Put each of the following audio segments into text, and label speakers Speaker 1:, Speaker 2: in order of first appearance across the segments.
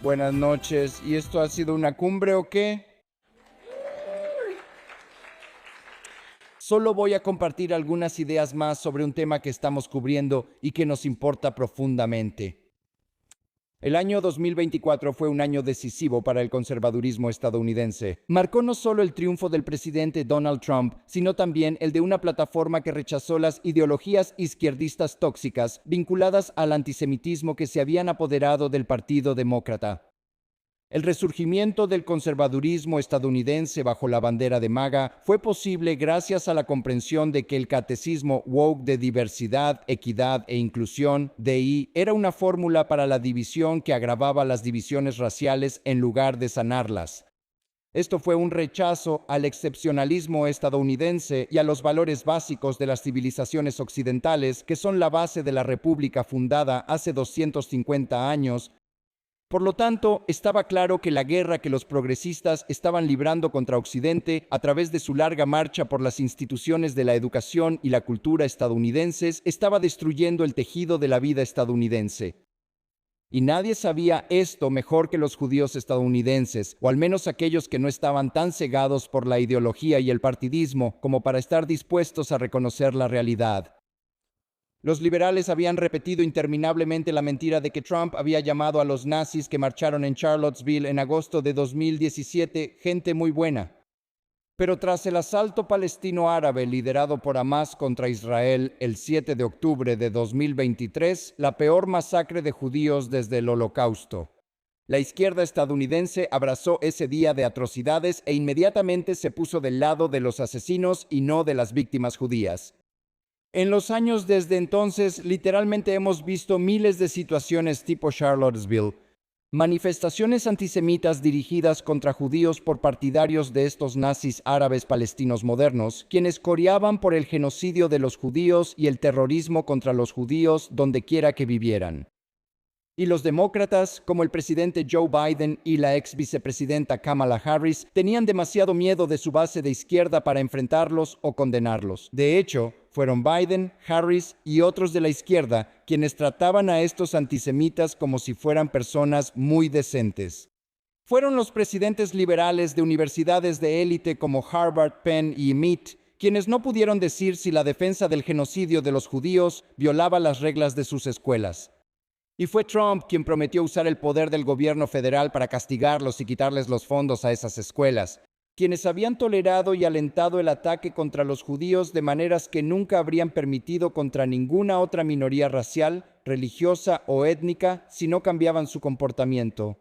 Speaker 1: Buenas noches. ¿Y esto ha sido una cumbre o qué? Solo voy a compartir algunas ideas más sobre un tema que estamos cubriendo y que nos importa profundamente. El año 2024 fue un año decisivo para el conservadurismo estadounidense. Marcó no solo el triunfo del presidente Donald Trump, sino también el de una plataforma que rechazó las ideologías izquierdistas tóxicas vinculadas al antisemitismo que se habían apoderado del Partido Demócrata. El resurgimiento del conservadurismo estadounidense bajo la bandera de MAGA fue posible gracias a la comprensión de que el catecismo woke de diversidad, equidad e inclusión, DI, era una fórmula para la división que agravaba las divisiones raciales en lugar de sanarlas. Esto fue un rechazo al excepcionalismo estadounidense y a los valores básicos de las civilizaciones occidentales que son la base de la república fundada hace 250 años. Por lo tanto, estaba claro que la guerra que los progresistas estaban librando contra Occidente a través de su larga marcha por las instituciones de la educación y la cultura estadounidenses estaba destruyendo el tejido de la vida estadounidense. Y nadie sabía esto mejor que los judíos estadounidenses, o al menos aquellos que no estaban tan cegados por la ideología y el partidismo como para estar dispuestos a reconocer la realidad. Los liberales habían repetido interminablemente la mentira de que Trump había llamado a los nazis que marcharon en Charlottesville en agosto de 2017 gente muy buena. Pero tras el asalto palestino-árabe liderado por Hamás contra Israel el 7 de octubre de 2023, la peor masacre de judíos desde el Holocausto, la izquierda estadounidense abrazó ese día de atrocidades e inmediatamente se puso del lado de los asesinos y no de las víctimas judías. En los años desde entonces, literalmente hemos visto miles de situaciones tipo Charlottesville, manifestaciones antisemitas dirigidas contra judíos por partidarios de estos nazis árabes palestinos modernos, quienes coreaban por el genocidio de los judíos y el terrorismo contra los judíos donde quiera que vivieran. Y los demócratas, como el presidente Joe Biden y la ex vicepresidenta Kamala Harris, tenían demasiado miedo de su base de izquierda para enfrentarlos o condenarlos. De hecho, fueron Biden, Harris y otros de la izquierda quienes trataban a estos antisemitas como si fueran personas muy decentes. Fueron los presidentes liberales de universidades de élite como Harvard, Penn y MIT quienes no pudieron decir si la defensa del genocidio de los judíos violaba las reglas de sus escuelas. Y fue Trump quien prometió usar el poder del gobierno federal para castigarlos y quitarles los fondos a esas escuelas, quienes habían tolerado y alentado el ataque contra los judíos de maneras que nunca habrían permitido contra ninguna otra minoría racial, religiosa o étnica si no cambiaban su comportamiento.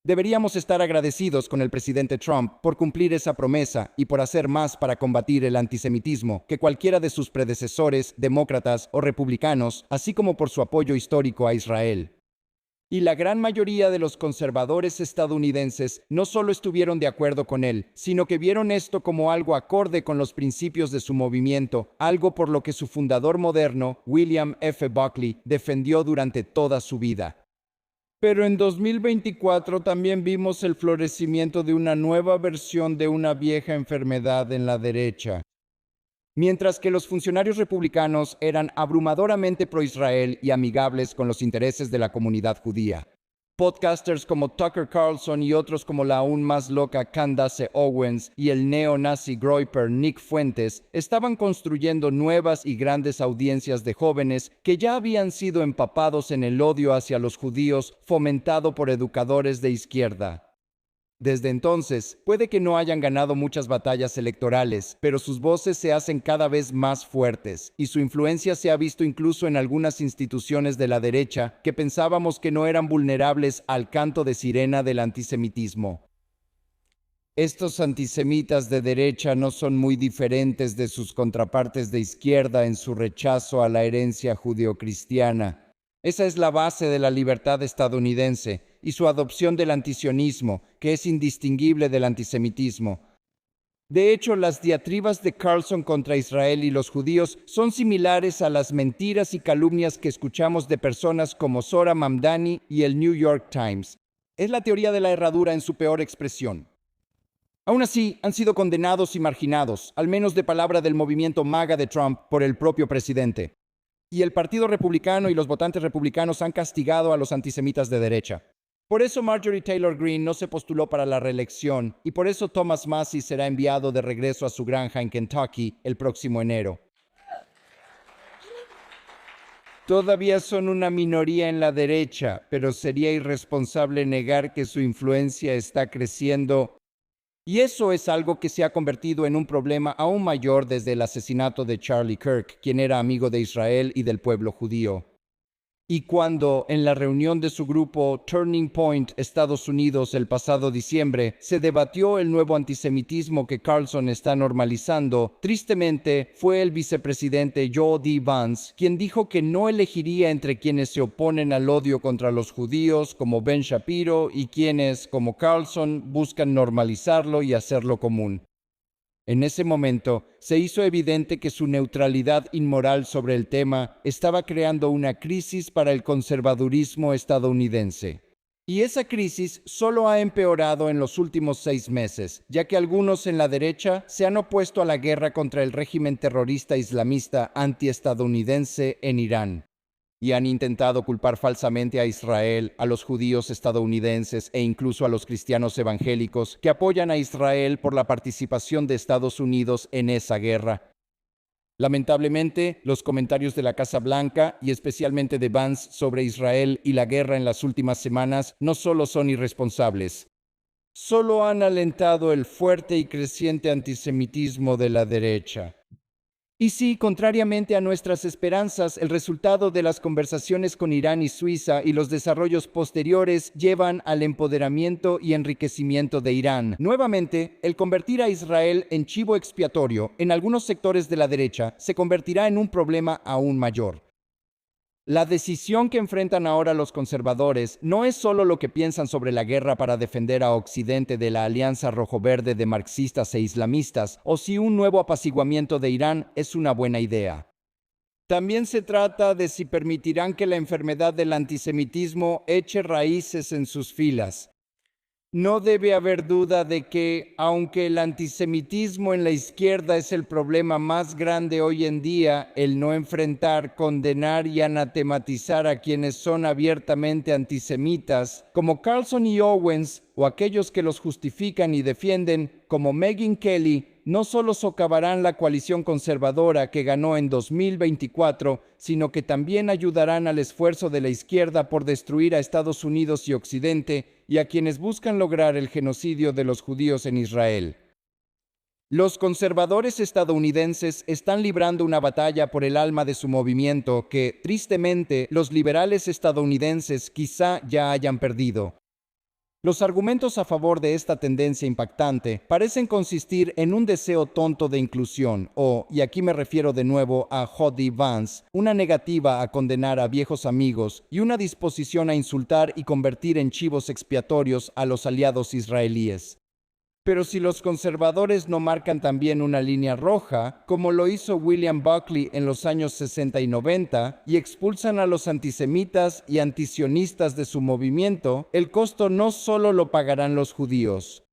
Speaker 1: Deberíamos estar agradecidos con el presidente Trump por cumplir esa promesa y por hacer más para combatir el antisemitismo que cualquiera de sus predecesores, demócratas o republicanos, así como por su apoyo histórico a Israel. Y la gran mayoría de los conservadores estadounidenses no solo estuvieron de acuerdo con él, sino que vieron esto como algo acorde con los principios de su movimiento, algo por lo que su fundador moderno, William F. Buckley, defendió durante toda su vida. Pero en 2024 también vimos el florecimiento de una nueva versión de una vieja enfermedad en la derecha. Mientras que los funcionarios republicanos eran abrumadoramente pro-Israel y amigables con los intereses de la comunidad judía, podcasters como Tucker Carlson y otros como la aún más loca Candace Owens y el neo-nazi groyper Nick Fuentes estaban construyendo nuevas y grandes audiencias de jóvenes que ya habían sido empapados en el odio hacia los judíos fomentado por educadores de izquierda. Desde entonces, puede que no hayan ganado muchas batallas electorales, pero sus voces se hacen cada vez más fuertes, y su influencia se ha visto incluso en algunas instituciones de la derecha que pensábamos que no eran vulnerables al canto de sirena del antisemitismo. Estos antisemitas de derecha no son muy diferentes de sus contrapartes de izquierda en su rechazo a la herencia judeocristiana. Esa es la base de la libertad estadounidense y su adopción del antisionismo, que es indistinguible del antisemitismo. De hecho, las diatribas de Carlson contra Israel y los judíos son similares a las mentiras y calumnias que escuchamos de personas como Zora Mamdani y el New York Times. Es la teoría de la herradura en su peor expresión. Aún así, han sido condenados y marginados, al menos de palabra del movimiento MAGA de Trump, por el propio presidente. Y el Partido Republicano y los votantes republicanos han castigado a los antisemitas de derecha. Por eso Marjorie Taylor Greene no se postuló para la reelección y por eso Thomas Massie será enviado de regreso a su granja en Kentucky el próximo enero. Todavía son una minoría en la derecha, pero sería irresponsable negar que su influencia está creciendo. Y eso es algo que se ha convertido en un problema aún mayor desde el asesinato de Charlie Kirk, quien era amigo de Israel y del pueblo judío. Y cuando, en la reunión de su grupo Turning Point Estados Unidos el pasado diciembre, se debatió el nuevo antisemitismo que Carlson está normalizando, tristemente fue el vicepresidente Joe D. Vance quien dijo que no elegiría entre quienes se oponen al odio contra los judíos, como Ben Shapiro, y quienes, como Carlson, buscan normalizarlo y hacerlo común. En ese momento, se hizo evidente que su neutralidad inmoral sobre el tema estaba creando una crisis para el conservadurismo estadounidense. Y esa crisis solo ha empeorado en los últimos 6 meses, ya que algunos en la derecha se han opuesto a la guerra contra el régimen terrorista islamista antiestadounidense en Irán. Y han intentado culpar falsamente a Israel, a los judíos estadounidenses e incluso a los cristianos evangélicos que apoyan a Israel por la participación de Estados Unidos en esa guerra. Lamentablemente, los comentarios de la Casa Blanca y especialmente de Vance sobre Israel y la guerra en las últimas semanas no solo son irresponsables, solo han alentado el fuerte y creciente antisemitismo de la derecha. Y sí, contrariamente a nuestras esperanzas, el resultado de las conversaciones con Irán y Suiza y los desarrollos posteriores llevan al empoderamiento y enriquecimiento de Irán. Nuevamente, el convertir a Israel en chivo expiatorio en algunos sectores de la derecha se convertirá en un problema aún mayor. La decisión que enfrentan ahora los conservadores no es solo lo que piensan sobre la guerra para defender a Occidente de la alianza rojo-verde de marxistas e islamistas, o si un nuevo apaciguamiento de Irán es una buena idea. También se trata de si permitirán que la enfermedad del antisemitismo eche raíces en sus filas. No debe haber duda de que, aunque el antisemitismo en la izquierda es el problema más grande hoy en día, el no enfrentar, condenar y anatematizar a quienes son abiertamente antisemitas, como Carlson y Owens, o aquellos que los justifican y defienden, como Megyn Kelly, no solo socavarán la coalición conservadora que ganó en 2024, sino que también ayudarán al esfuerzo de la izquierda por destruir a Estados Unidos y Occidente y a quienes buscan lograr el genocidio de los judíos en Israel. Los conservadores estadounidenses están librando una batalla por el alma de su movimiento que, tristemente, los liberales estadounidenses quizá ya hayan perdido. Los argumentos a favor de esta tendencia impactante parecen consistir en un deseo tonto de inclusión o, y aquí me refiero de nuevo a J.D. Vance, una negativa a condenar a viejos amigos y una disposición a insultar y convertir en chivos expiatorios a los aliados israelíes. Pero si los conservadores no marcan también una línea roja, como lo hizo William Buckley en los años 60 y 90, y expulsan a los antisemitas y antisionistas de su movimiento, el costo no solo lo pagarán los judíos.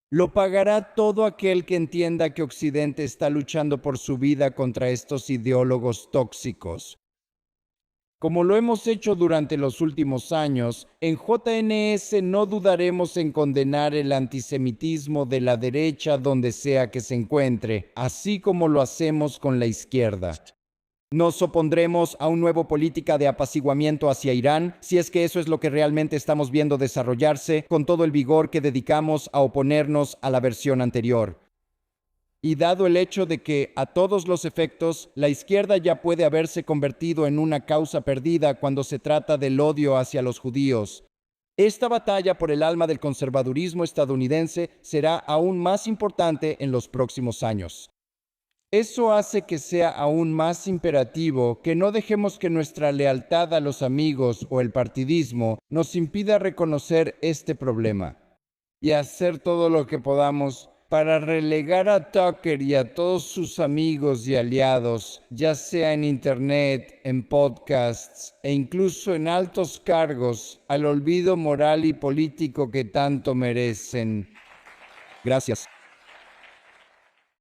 Speaker 1: Lo pagará todo aquel que entienda que Occidente está luchando por su vida contra estos ideólogos tóxicos. Como lo hemos hecho durante los últimos años, en JNS no dudaremos en condenar el antisemitismo de la derecha donde sea que se encuentre, así como lo hacemos con la izquierda. Nos opondremos a una nueva política de apaciguamiento hacia Irán, si es que eso es lo que realmente estamos viendo desarrollarse, con todo el vigor que dedicamos a oponernos a la versión anterior. Y dado el hecho de que, a todos los efectos, la izquierda ya puede haberse convertido en una causa perdida cuando se trata del odio hacia los judíos, esta batalla por el alma del conservadurismo estadounidense será aún más importante en los próximos años. Eso hace que sea aún más imperativo que no dejemos que nuestra lealtad a los amigos o el partidismo nos impida reconocer este problema y hacer todo lo que podamos para relegar a Tucker y a todos sus amigos y aliados, ya sea en Internet, en podcasts e incluso en altos cargos, al olvido moral y político que tanto merecen. Gracias.